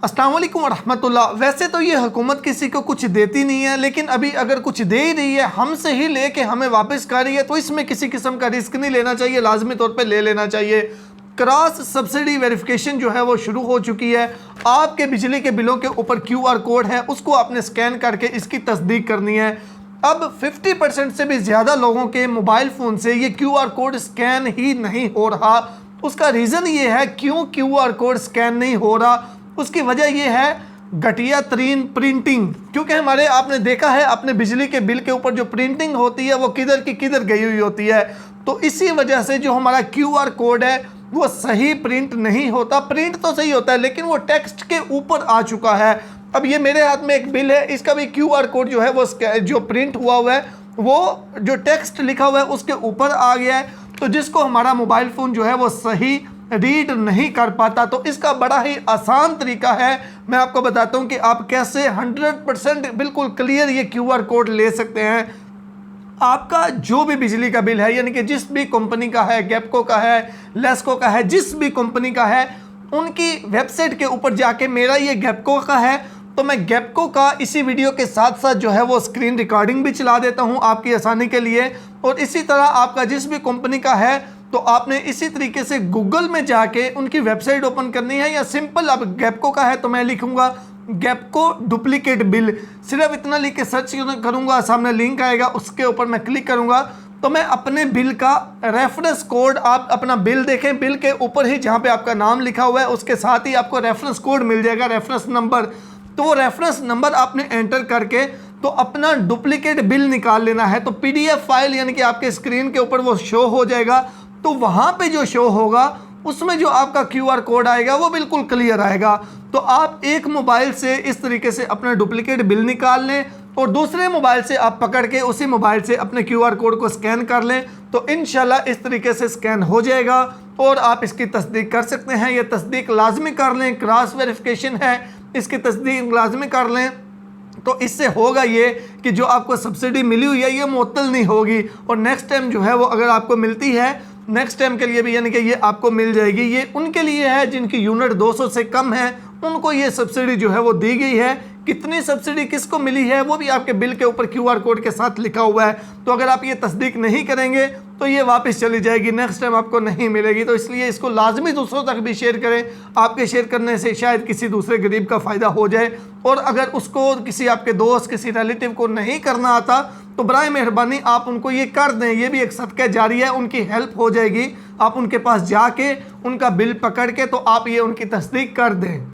अस्सलाम वालेकुम रहमतुल्लाह। वैसे तो ये हुकूमत किसी को कुछ देती नहीं है, लेकिन अभी अगर कुछ दे ही रही है, हमसे ही लेके हमें वापस कर रही है, तो इसमें किसी किस्म का रिस्क नहीं लेना चाहिए, लाजमी तौर पे ले लेना चाहिए। क्रॉस सब्सिडी वेरिफिकेशन जो है वो शुरू हो चुकी है। आपके बिजली के बिलों के ऊपर QR कोड है, उसको आपने स्कैन करके इसकी तस्दीक करनी है। अब 50% से भी ज़्यादा लोगों के मोबाइल फ़ोन से ये QR कोड स्कैन ही नहीं हो रहा। उसका रीज़न ये है क्यों QR कोड स्कैन नहीं हो रहा, उसकी वजह यह है घटिया तरीन प्रिंटिंग। क्योंकि हमारे आपने देखा है अपने बिजली के बिल के ऊपर जो प्रिंटिंग होती है वो किधर की किधर गई हुई होती है। तो इसी वजह से जो हमारा QR कोड है वो सही प्रिंट नहीं होता। प्रिंट तो सही होता है लेकिन वो टेक्स्ट के ऊपर आ चुका है। अब ये मेरे हाथ में एक बिल है, इसका भी QR कोड जो है वो जो प्रिंट हुआ है वो जो टेक्स्ट लिखा हुआ है उसके ऊपर आ गया है, तो जिसको हमारा मोबाइल फ़ोन जो है वो सही रीड नहीं कर पाता। तो इसका बड़ा ही आसान तरीका है, मैं आपको बताता हूं कि आप कैसे 100% बिल्कुल क्लियर ये QR कोड ले सकते हैं। आपका जो भी बिजली का बिल है, यानी कि जिस भी कंपनी का है, गैपको का है, लेस्को का है, जिस भी कंपनी का है, उनकी वेबसाइट के ऊपर जाके मेरा ये गैपको का है तो मैं गैपको का इसी वीडियो के साथ साथ जो है वो स्क्रीन रिकॉर्डिंग भी चला देता हूं आपकी आसानी के लिए। और इसी तरह आपका जिस भी कंपनी का है तो आपने इसी तरीके से गूगल में जाके उनकी वेबसाइट ओपन करनी है, या सिंपल अब गैपको का है तो मैं लिखूंगा गैपको डुप्लीकेट बिल, सिर्फ इतना लिख के सर्च करूंगा, सामने लिंक आएगा, उसके ऊपर मैं क्लिक करूंगा तो मैं अपने बिल का रेफरेंस कोड, आप अपना बिल देखें, बिल के ऊपर ही जहां पे आपका नाम लिखा हुआ है उसके साथ ही आपको रेफरेंस कोड मिल जाएगा, रेफरेंस नंबर। तो वो रेफरेंस नंबर आपने एंटर करके तो अपना डुप्लीकेट बिल निकाल लेना है। तो PDF फाइल यानी कि आपके स्क्रीन के ऊपर वो शो हो जाएगा, तो वहाँ पे जो शो होगा उसमें जो आपका QR कोड आएगा वो बिल्कुल क्लियर आएगा। तो आप एक मोबाइल से इस तरीके से अपना डुप्लीकेट बिल निकाल लें और दूसरे मोबाइल से आप पकड़ के उसी मोबाइल से अपने QR कोड को स्कैन कर लें, तो इंशाल्लाह इस तरीके से स्कैन हो जाएगा और आप इसकी तस्दीक कर सकते हैं। ये तस्दीक लाजमी कर लें, क्रॉस वेरिफिकेशन है, इसकी तस्दीक लाजमी कर लें। तो इससे होगा ये कि जो आपको सब्सिडी मिली हुई है ये मुअत्तल नहीं होगी, और नेक्स्ट टाइम जो है वो अगर आपको मिलती है नेक्स्ट टाइम के लिए भी यानी कि ये आपको मिल जाएगी। ये उनके लिए है जिनकी यूनिट 200 से कम है, उनको ये सब्सिडी जो है वो दी गई है। कितनी सब्सिडी किसको मिली है वो भी आपके बिल के ऊपर QR कोड के साथ लिखा हुआ है। तो अगर आप ये तस्दीक नहीं करेंगे तो ये वापस चली जाएगी, नेक्स्ट टाइम आपको नहीं मिलेगी। तो इसलिए इसको लाजमी दूसरों तक भी शेयर करें, आपके शेयर करने से शायद किसी दूसरे गरीब का फ़ायदा हो जाए। और अगर उसको किसी आपके दोस्त, किसी रिलेटिव को नहीं करना आता तो बराए मेहरबानी आप उनको ये कर दें, ये भी एक सदका जारी है, उनकी हेल्प हो जाएगी। आप उनके पास जाके उनका बिल पकड़ के तो आप ये उनकी तस्दीक कर दें।